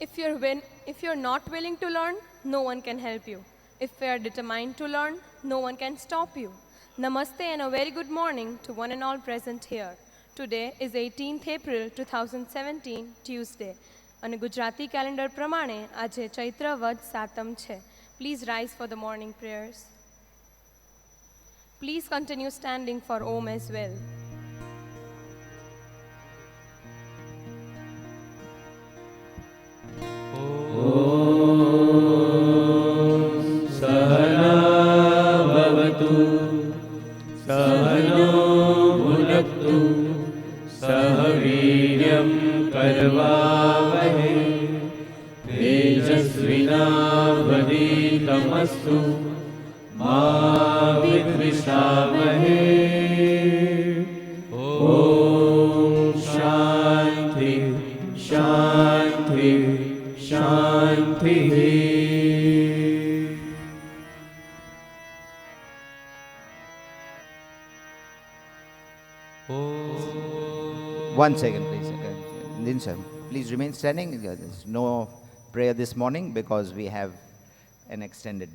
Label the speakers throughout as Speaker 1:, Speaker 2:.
Speaker 1: If you're not willing to learn, no one can help you. If we are determined to learn, no one can stop you. Namaste and a very good morning to one and all present here. Today is 18th April 2017, Tuesday. અને Gujarati calendar પ્રમાણે આજે ચૈત્ર વદ સાતમ છે. Please rise for the morning prayers. Please continue standing for Om as well.
Speaker 2: सहना भवतु सहनो भुनक्तु सह वीर्यं करवावहै तेजस्विनावधीतमस्तु मा विद्विषावहै. ॐ शान्ति शान्ति शान्तिः.
Speaker 3: One second, please. Please remain standing. There's no prayer this morning because we have an extended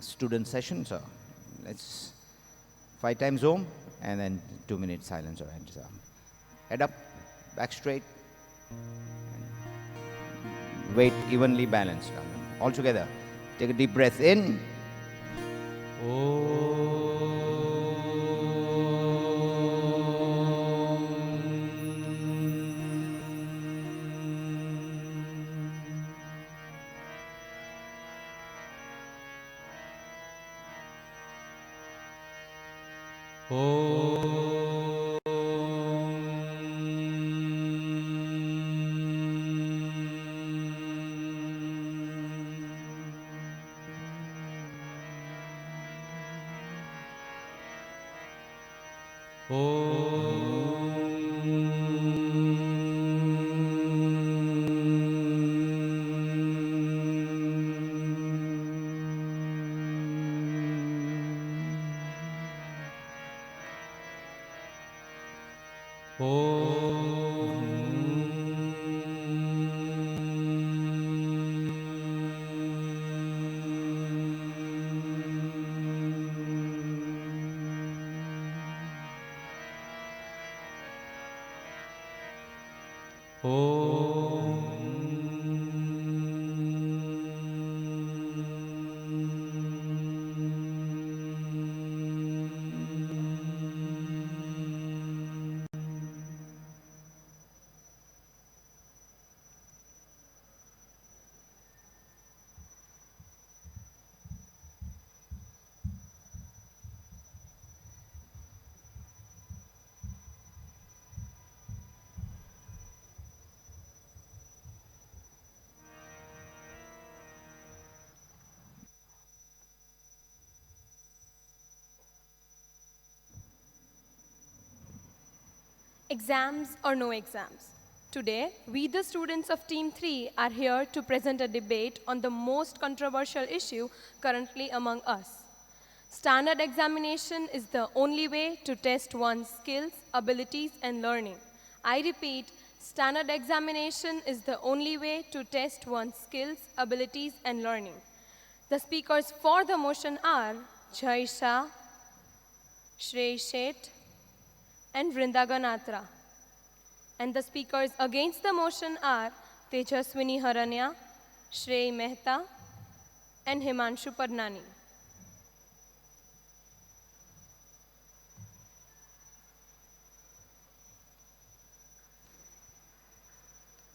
Speaker 3: student session. So let's 5 times Om and then 2 minutes silence or hands up. Head up, back straight. Weight evenly balanced. All together. Take a deep breath in.
Speaker 1: Exams or no exams. Today, we the students of Team 3 are here to present a debate on the most controversial issue currently among us. Standard examination is the only way to test one's skills, abilities, and learning. I repeat, standard examination is the only way to test one's skills, abilities, and learning. The speakers for the motion are Shah, Shrey Mehta, and Vrinda Ganatra. And the speakers against the motion are Tejaswini Haraniya, Shrey Mehta, and Himanshu Padnani.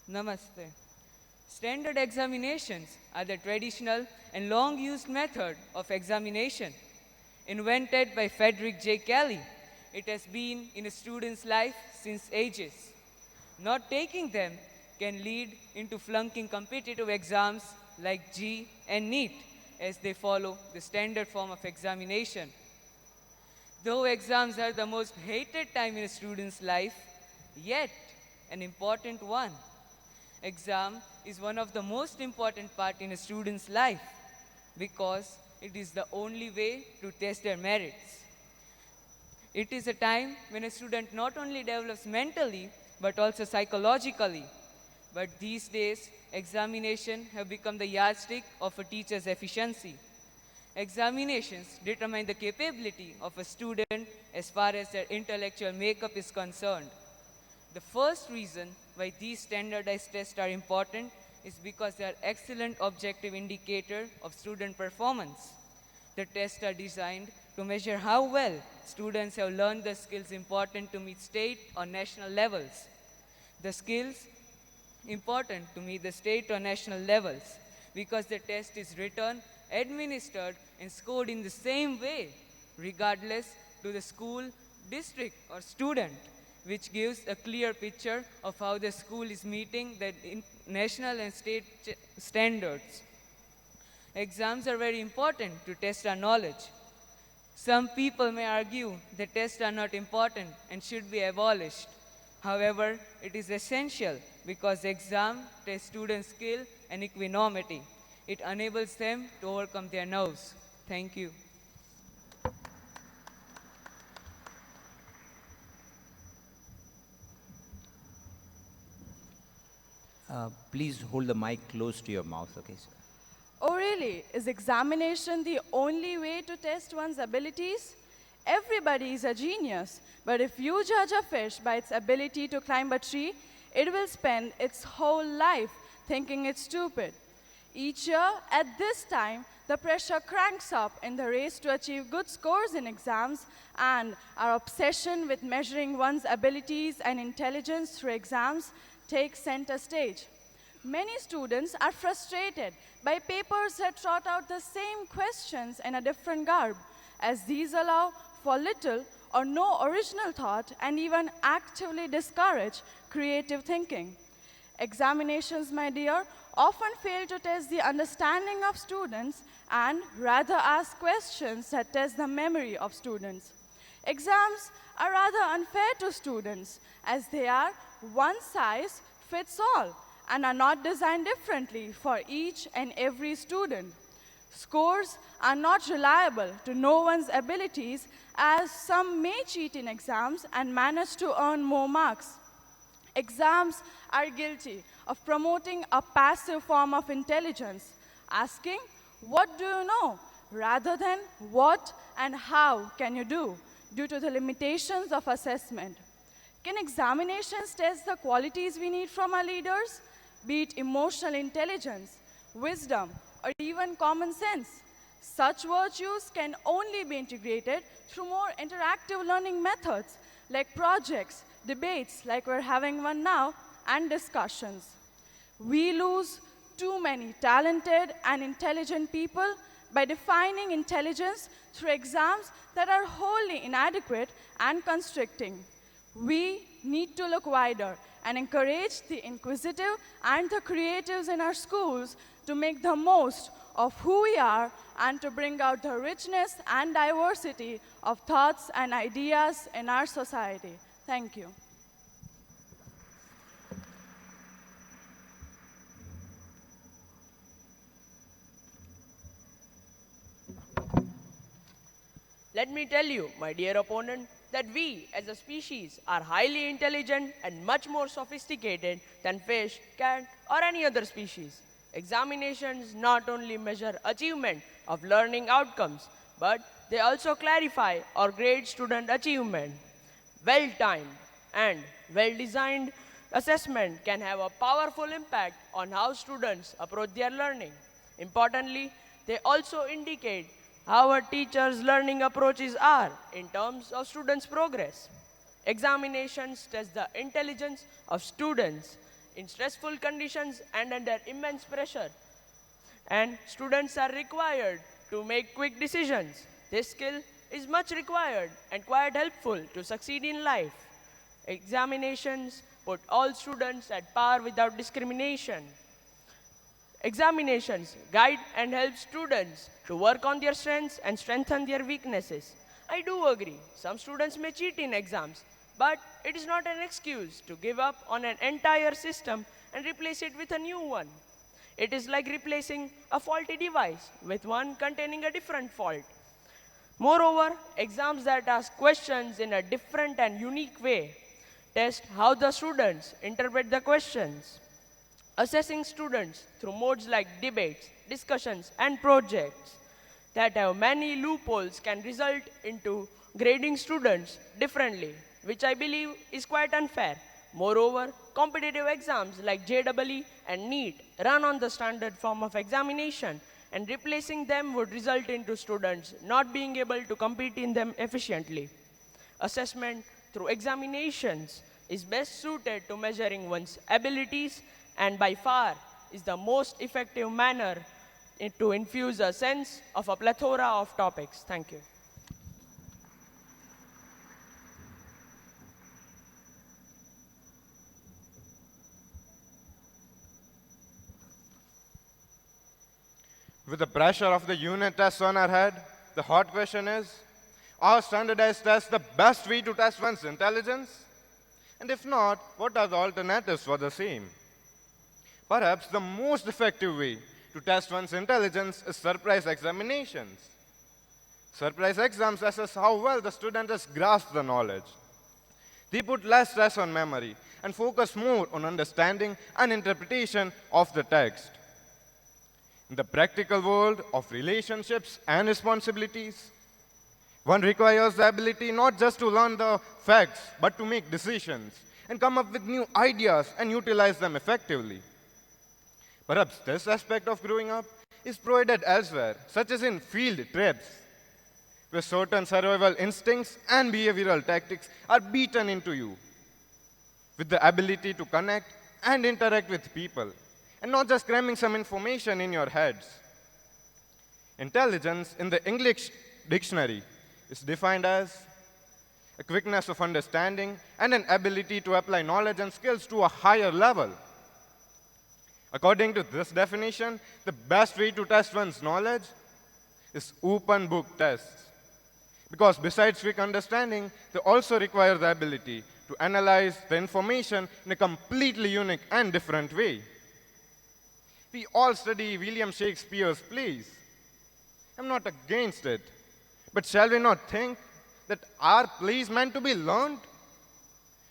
Speaker 4: Namaste. Standard examinations are the traditional and long-used method of examination. Invented by Frederick J. Kelly, it has been in a student's life since ages. Not taking them can lead into flunking competitive exams like G and NEET as they follow the standard form of examination. Though exams are the most hated time in a student's life, yet an important one. Exam is one of the most important part in a student's life because it is the only way to test their merits. It is a time when a student not only develops mentally but also psychologically But these days, examinations have become the yardstick of a teacher's efficiency. Examinations determine the capability of a student as far as their intellectual makeup is concerned. The first reason why these standardized tests are important is because they are excellent objective indicator of student performance. The tests are designed to measure how well students have learned the skills important to meet state or national levels. The skills important to meet the state or national levels because the test is written, administered, and scored in the same way, regardless to the school, district, or student, which gives a clear picture of how the school is meeting the national and state standards. Exams are very important to test our knowledge. Some people may argue that tests are not important and should be abolished. However, it is essential because exam tests students' skill and equanimity. It enables them to overcome their nerves. Thank you.
Speaker 3: Please hold the mic close to your mouth, okay, sir?
Speaker 5: Oh, really? Is examination the only way to test one's abilities? Everybody is a genius, but if you judge a fish by its ability to climb a tree, it will spend its whole life thinking it's stupid. Each year, at this time, the pressure cranks up in the race to achieve good scores in exams, and our obsession with measuring one's abilities and intelligence through exams takes center stage. Many students are frustrated by papers that trot out the same questions in a different garb, as these allow for little or no original thought and even actively discourage creative thinking. Examinations, my dear, often fail to test the understanding of students and rather ask questions that test the memory of students. Exams are rather unfair to students as they are one size fits all and are not designed differently for each and every student. Scores are not reliable to know one's abilities as some may cheat in exams and manage to earn more marks. Exams are guilty of promoting a passive form of intelligence, asking, "What do you know?" rather than "What and how can you do?" due to the limitations of assessment. Can examinations test the qualities we need from our leaders, be it emotional intelligence, wisdom, or even common sense? Such virtues can only be integrated through more interactive learning methods like projects, debates like we're having one now, and discussions. We lose too many talented and intelligent people by defining intelligence through exams that are wholly inadequate and constricting. We need to look wider and encourage the inquisitive and the creatives in our schools to make the most of who we are and to bring out the richness and diversity of thoughts and ideas in our society. Thank you.
Speaker 6: Let me tell you, my dear opponent, that we as a species are highly intelligent and much more sophisticated than fish, cat, or any other species. Examinations not only measure achievement of learning outcomes, but they also clarify or grade student achievement. Well-timed and well-designed assessment can have a powerful impact on how students approach their learning. Importantly, they also indicate how a teacher's learning approaches are in terms of students' progress. Examinations test the intelligence of students in stressful conditions and under immense pressure. And students are required to make quick decisions. This skill is much required and quite helpful to succeed in life. Examinations put all students at par without discrimination. Examinations guide and help students to work on their strengths and strengthen their weaknesses. I do agree, some students may cheat in exams, but it is not an excuse to give up on an entire system and replace it with a new one. It is like replacing a faulty device with one containing a different fault. Moreover, exams that ask questions in a different and unique way test how the students interpret the questions. assessing students through modes like debates, discussions, and projects that have many loopholes can result into grading students differently, which I believe is quite unfair. Moreover, competitive exams like JEE and NEET run on the standard form of examination, and replacing them would result into students not being able to compete in them efficiently. Assessment through examinations is best suited to measuring one's abilities and by far is the most effective manner to infuse a sense of a plethora of topics. Thank you.
Speaker 7: With the pressure of the unit tests on our head, the hot question is, are standardized tests the best way to test one's intelligence? And if not, what are the alternatives for the same? Perhaps the most effective way to test one's intelligence is surprise examinations. Surprise exams assess how well the student has grasped the knowledge. They put less stress on memory and focus more on understanding and interpretation of the text. In the practical world of relationships and responsibilities, one requires the ability not just to learn the facts, but to make decisions and come up with new ideas and utilize them effectively. Perhaps this aspect of growing up is provided elsewhere, such as in field trips, where certain survival instincts and behavioral tactics are beaten into you, with the ability to connect and interact with people, and not just cramming some information in your heads. Intelligence in the English dictionary is defined as a quickness of understanding and an ability to apply knowledge and skills to a higher level. According to this definition, the best way to test one's knowledge is open book tests. Because besides quick understanding, they also require the ability to analyze the information in a completely unique and different way. We all study William Shakespeare's plays. I'm not against it. But shall we not think that our plays meant to be learned?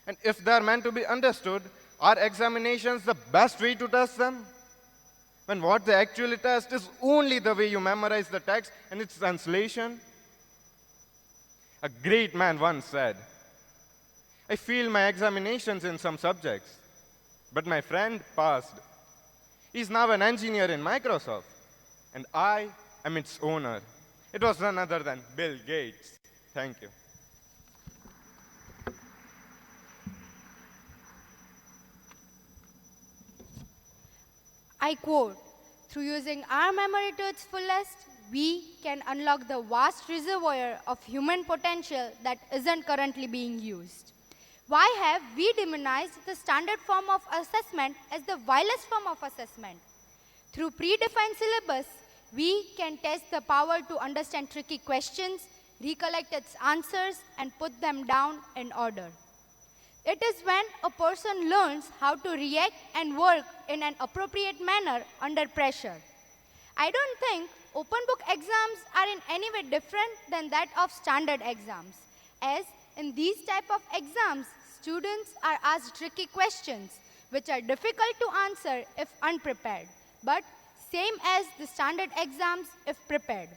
Speaker 7: And if they're meant to be understood, are examinations the best way to test them? When what they actually test is only the way you memorize the text and its translation? A great man once said, I failed my examinations in some subjects, but my friend passed. He's now an engineer in Microsoft, and I am its owner. It was none other than Bill Gates. Thank you.
Speaker 8: I quote, through using our memory to its fullest, we can unlock the vast reservoir of human potential that isn't currently being used. Why have we demonized the standard form of assessment as the vilest form of assessment? Through predefined syllabus, we can test the power to understand tricky questions, recollect its answers, and put them down in order. It is when a person learns how to react and work in an appropriate manner under pressure. I don't think open book exams are in any way different than that of standard exams, as in these type of exams, students are asked tricky questions which are difficult to answer if unprepared, but same as the standard exams if prepared.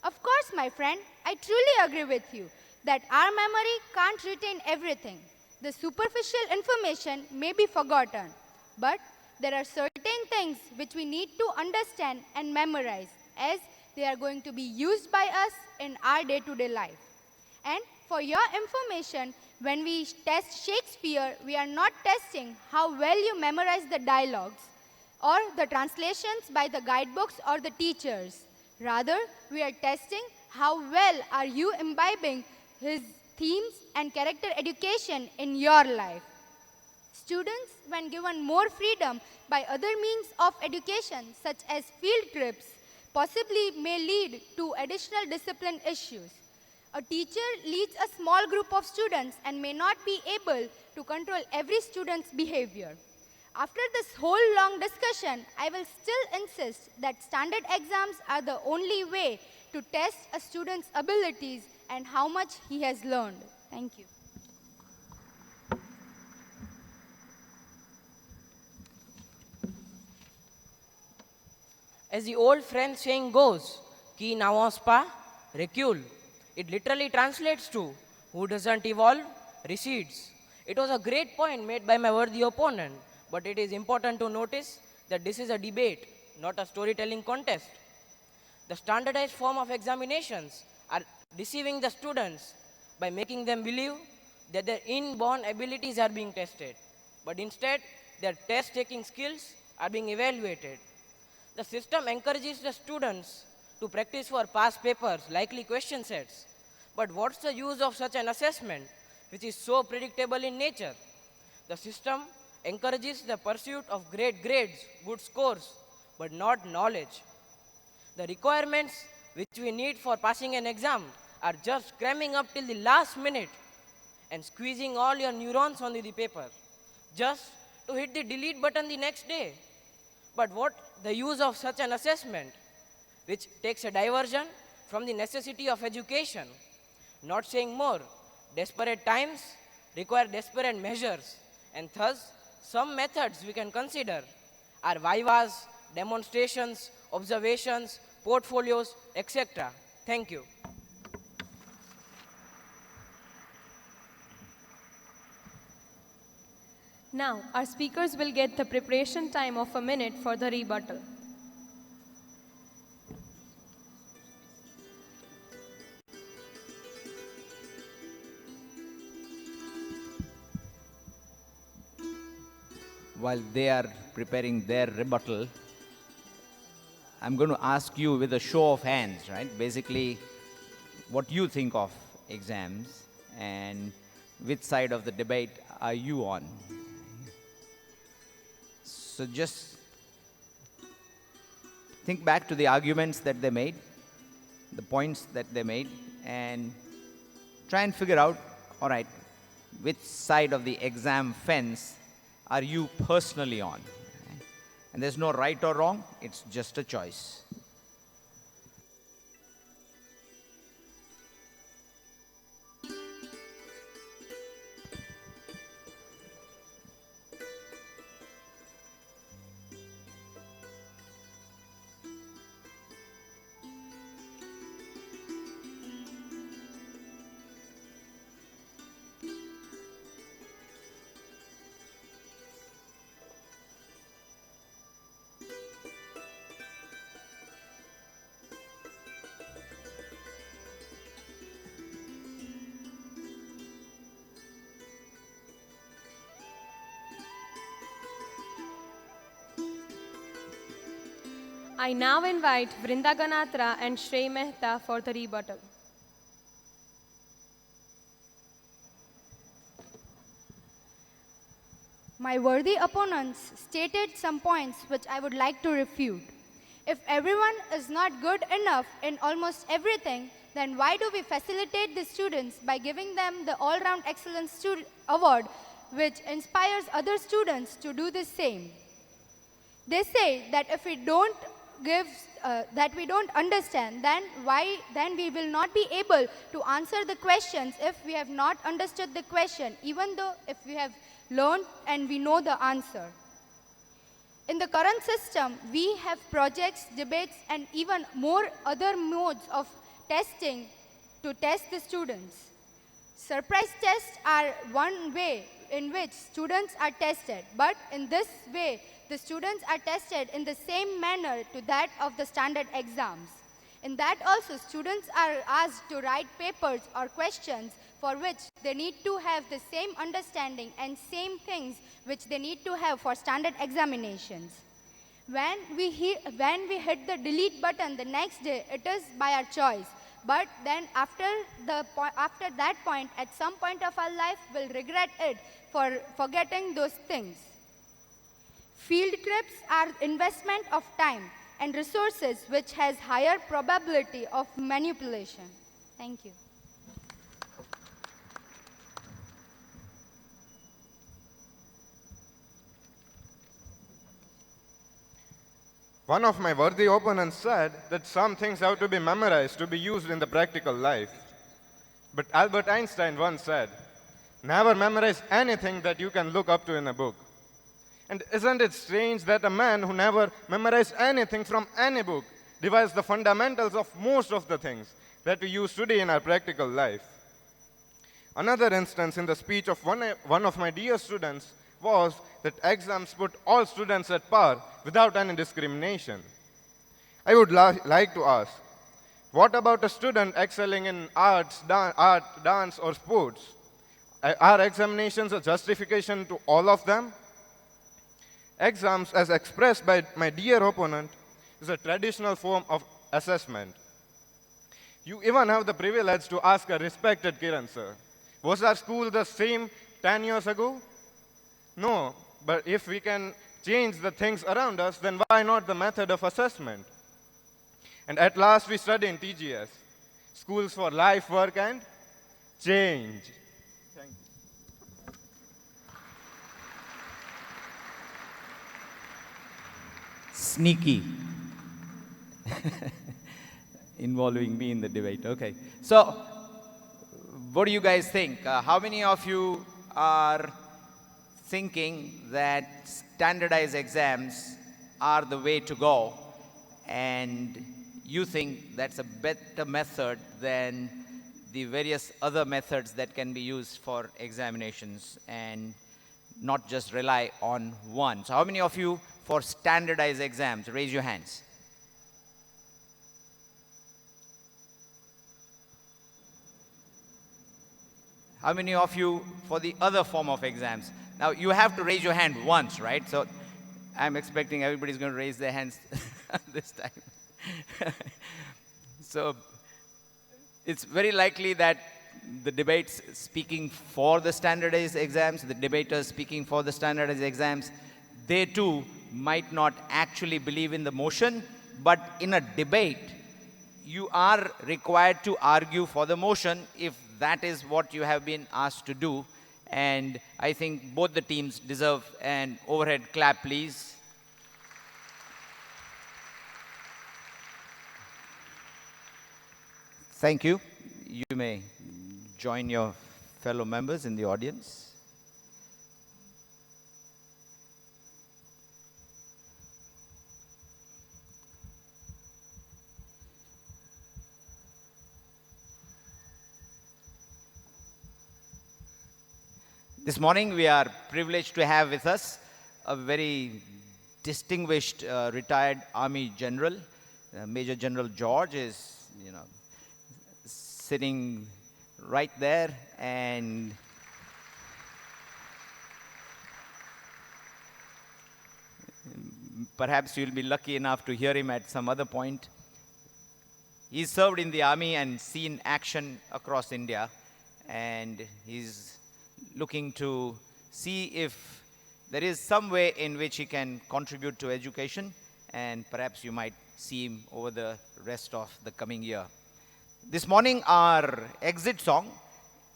Speaker 8: Of course, my friend, I truly agree with you that our memory can't retain everything. The superficial information may be forgotten, but there are certain things which we need to understand and memorize as they are going to be used by us in our day-to-day life. And for your information, when we test Shakespeare, we are not testing how well you memorize the dialogues or the translations by the guidebooks or the teachers. Rather, we are testing how well are you imbibing his themes and character education in your life. Students, when given more freedom by other means of education, such as field trips, possibly may lead to additional discipline issues. A teacher leads a small group of students and may not be able to control every student's behavior. After this whole long discussion, I will still insist that standard exams are the only way to test a student's abilities and how much he has learned. Thank you.
Speaker 6: As the old French saying goes, qui n'avance pas, recule. It literally translates to, who doesn't evolve, recedes. It was a great point made by my worthy opponent, but it is important to notice that this is a debate, not a storytelling contest. The standardized form of examinations are deceiving the students by making them believe that their inborn abilities are being tested, but instead their test-taking skills are being evaluated. The system encourages the students to practice for past papers, likely question sets. But what's the use of such an assessment, which is so predictable in nature? The system encourages the pursuit of great grades, good scores, but not knowledge. The requirements which we need for passing an exam are just cramming up till the last minute and squeezing all your neurons onto the paper, just to hit the delete button the next day. But what the use of such an assessment, which takes a diversion from the necessity of education? Not saying more, desperate times require desperate measures, and thus some methods we can consider are vivas, demonstrations, observations, portfolios, etc. Thank you.
Speaker 1: Now, our speakers will get the preparation time of a minute for the rebuttal.
Speaker 3: While they are preparing their rebuttal, I'm going to ask you with a show of hands, right? Basically, what you think of exams and which side of the debate are you on? So just think back to the arguments that they made, the points that they made, and try and figure out, all right, which side of the exam fence are you personally on? And there's no right or wrong, it's just a choice.
Speaker 1: I now invite Vrinda Ganatra and Shrey Mehta for the rebuttal.
Speaker 8: My worthy opponents stated some points which I would like to refute. If everyone is not good enough in almost everything, then why do we facilitate the students by giving them the All-Round Excellence Award, which inspires other students to do the same? They say that if we don't we don't understand, then we will not be able to answer the questions if we have not understood the question, even though if we have learned and we know the answer. In the current system, we have projects, debates, and even more other modes of testing to test the students. Surprise tests are one way in which students are tested, but in this way, the students are tested in the same manner to that of the standard exams. In that also, students are asked to write papers or questions for which they need to have the same understanding and same things which they need to have for standard examinations. When we hit the delete button the next day, it is by our choice. But then after that point, at some point of our life, we'll regret it for forgetting those things. Field trips are investment of time and resources which has higher probability of manipulation. Thank you.
Speaker 7: One of my worthy opponents said that some things have to be memorized to be used in the practical life. But Albert Einstein once said, never memorize anything that you can look up to in a book. And isn't it strange that a man who never memorized anything from any book devised the fundamentals of most of the things that we use today in our practical life? Another instance in the speech of one of my dear students was that exams put all students at par without any discrimination. I would like to ask, what about a student excelling in art, dance, or sports? Are examinations a justification to all of them? Exams, as expressed by my dear opponent, is a traditional form of assessment. You even have the privilege to ask a respected Kiran sir, was our school the same 10 years ago? No, but if we can change the things around us, then why not the method of assessment? And at last we study in TGES, Schools for Life, Work and Change. Thank you.
Speaker 3: Sneaky. Involving me in the debate. Okay. So, what do you guys think? How many of you are thinking that standardized exams are the way to go, and you think that's a better method than the various other methods that can be used for examinations and not just rely on one? So how many of you for standardized exams? Raise your hands. How many of you for the other form of exams? Now, you have to raise your hand once, right? So I'm expecting everybody's going to raise their hands this time. So it's very likely that the debates speaking for the standardized exams, the debaters speaking for the standardized exams, they too might not actually believe in the motion, but in a debate, you are required to argue for the motion if that is what you have been asked to do. And I think both the teams deserve an overhead clap, please. Thank you. You may join your fellow members in the audience. This morning, we are privileged to have with us a very distinguished retired Army General. Major General George is, sitting right there, and perhaps you'll be lucky enough to hear him at some other point. He's served in the Army and seen action across India, and he's looking to see if there is some way in which he can contribute to education, and perhaps you might see him over the rest of the coming year. This morning, our exit song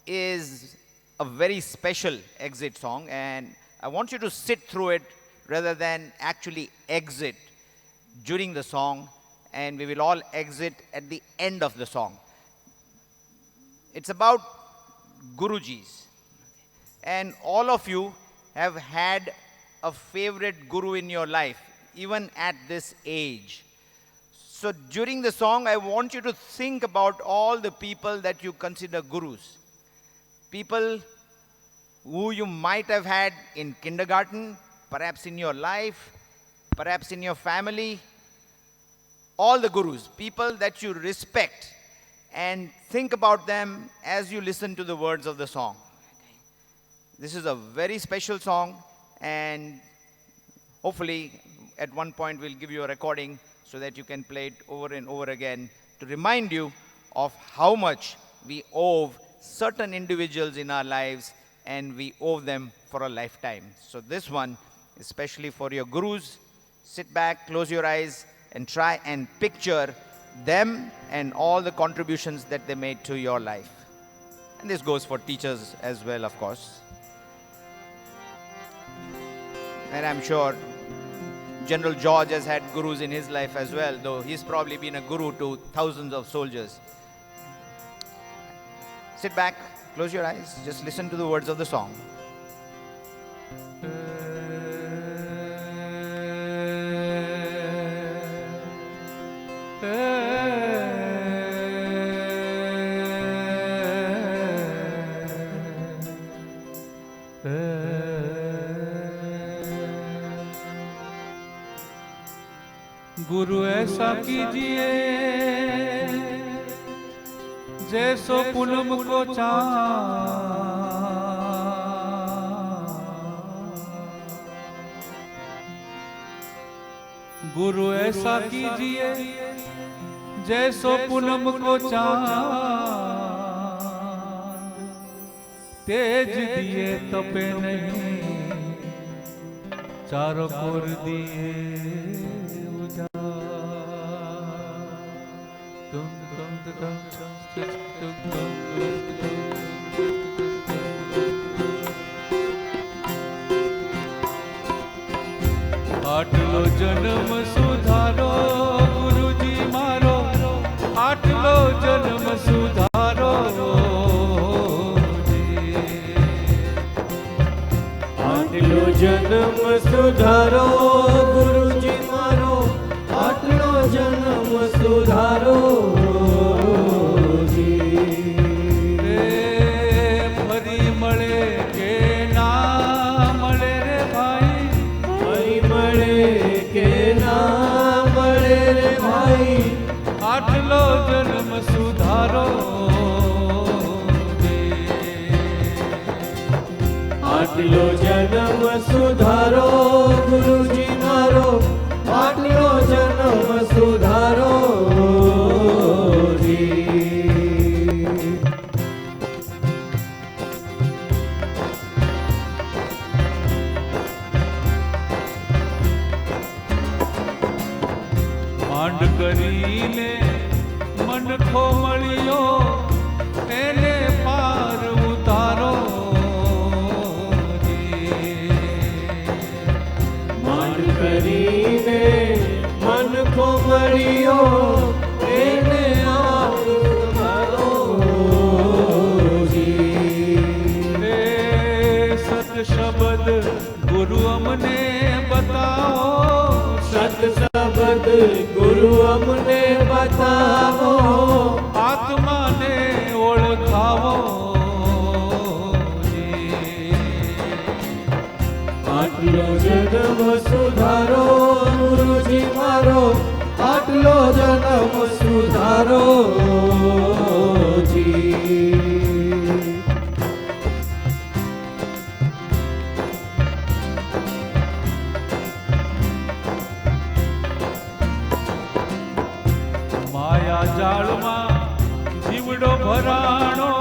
Speaker 3: is a very special exit song, and I want you to sit through it rather than actually exit during the song, and we will all exit at the end of the song. It's about Gurujis. And all of you have had a favorite guru in your life, even at this age. So during the song, I want you to think about all the people that you consider gurus. People who you might have had in kindergarten, perhaps in your life, perhaps in your family. All the gurus, people that you respect, and think about them as you listen to the words of the song. This is a very special song, and hopefully at one point we'll give you a recording so that you can play it over and over again to remind you of how much we owe certain individuals in our lives, and we owe them for a lifetime. So this one, especially for your gurus, sit back, close your eyes, and try and picture them and all the contributions that they made to your life. And this goes for teachers as well, of course. And I'm sure General George has had gurus in his life as well, though he's probably been a guru to thousands of soldiers. Sit back, close your eyes, just listen to the words of the song.
Speaker 2: गुरु ऐसा कीजिए जैसो पूनम को चाँद, गुरु ऐसा कीजिए जैसो पूनम को चाँद, तेज दिए तपे नहीं, चारों कोर दिए उजाड़। तुम आटलो जन्म सुधारो गुरुजी मारो, आटलो जन्म सुधारो
Speaker 9: आटलो जन्म सुधारो गुरुजी मारो, आटलो जन्म सुधारो जी।
Speaker 2: फरी मळे के ना मळे रे भाई,
Speaker 9: फरी मळे के ना मळे रे भाई,
Speaker 2: आटलो जन्म सुधारो
Speaker 9: आटलो जन्म सुधारो गुरुजी मारो, आटलो जन्म सुधारो जी।
Speaker 2: માંડ કરીને મન ખોમળિયો એને પાર ઉતારો
Speaker 9: માંડ કરીને મન ખોમળિયો એને આપ ઉતારો જી।
Speaker 2: સત શબ્દ ગુરુ અમને બતાવો,
Speaker 9: સત શબ્દ ગુરુ અમને બતાવો,
Speaker 2: આત્માને ઓળખાવો
Speaker 9: આટલો જન્મ સુધારો ગુરુજી મારો, આટલો જન્મ સુધારો જી।
Speaker 2: માયા જાળમાં જીવડો ભરાણો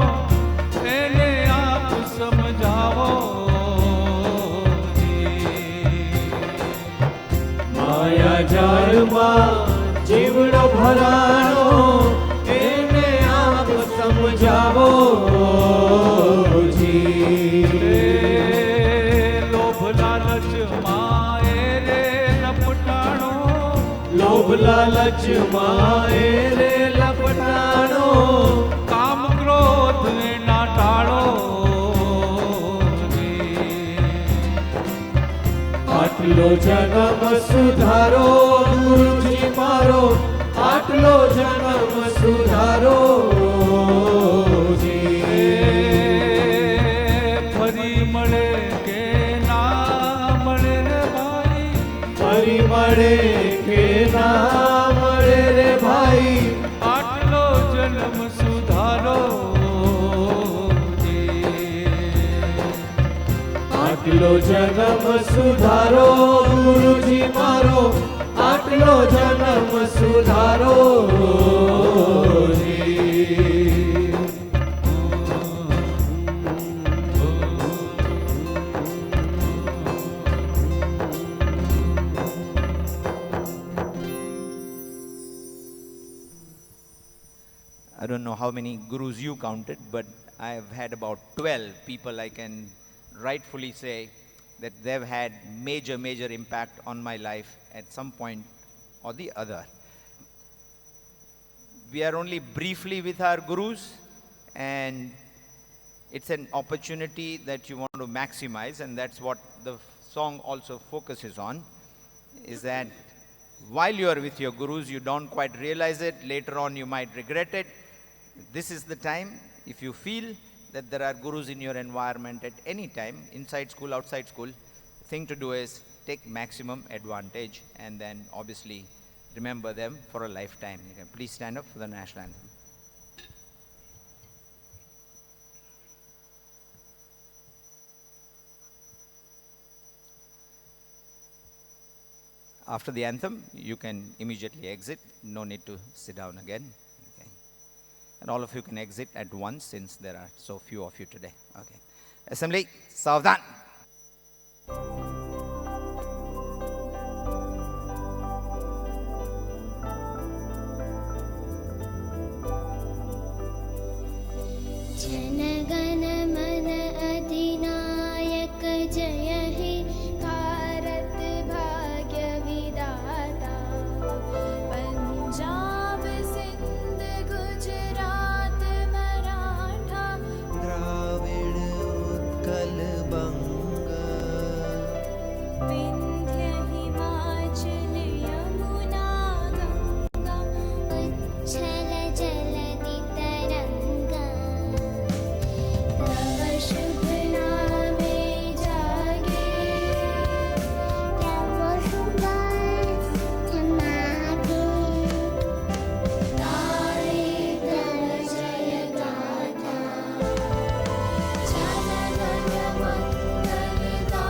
Speaker 2: એને આપ સમજાવો
Speaker 9: માયા જાળમાં જીવડો ભરાણો એને આપ સમજાવો જી।
Speaker 2: લોભ લાલચ માએ રે લપટાણો,
Speaker 9: લોભ લાલચ માએ રે લપટાણો,
Speaker 2: કામ ક્રોધ એના ટાળો
Speaker 9: આટલો જન્મ સુધારો ગુરુજી મારો, આટલો જન્મ સુધારો જી।
Speaker 2: ફરી મળે કે ના મળે રે ભાઈ,
Speaker 9: ફરી મળે કે ના મળે રે ભાઈ,
Speaker 2: આટલો જન્મ સુધારો
Speaker 9: આટલો જન્મ સુધારો ગુરુજી મારો, આટલો જન્મ સુધારો જી।
Speaker 3: I don't know how many gurus you counted, but I have had about 12 people I can rightfully say that they've had major impact on my life at some point or the other. We are only briefly with our gurus, and it's an opportunity that you want to maximize, and that's what the song also focuses on, is that while you are with your gurus, you don't quite realize it. Later on, you might regret it. This is the time, if you feel that there are gurus in your environment at any time, inside school, outside school. Thing to do is take maximum advantage and then obviously remember them for a lifetime. You can please stand up for the national anthem. After the anthem, you can immediately exit. No need to sit down again. Okay. And all of you can exit at once since there are so few of you today. Okay. Assembly, Savdan.
Speaker 10: जनगण मन अधिनायक जय हे भारत भाग्य विधाता पंजाब सिंध गुजरात मराठा
Speaker 9: द्राविड उत्कल बंग
Speaker 10: विंध्य हिमाचल यमुना गंगा उच्छल जलधि तरंगा तव शुभ नामे जागे तव शुभ समागे गाए तव जय गाथा जनगण मंगलदायक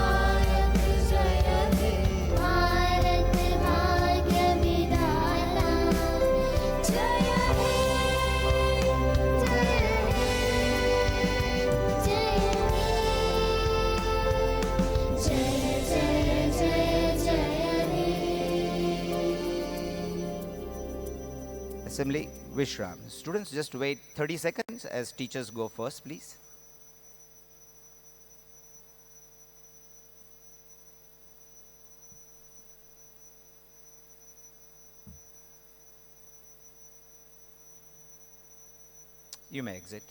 Speaker 10: जय हे भारत भाग्य विधाता जय हे जय
Speaker 3: Assembly, Vishram. Students, just wait 30 seconds as teachers go first, please. You may exit.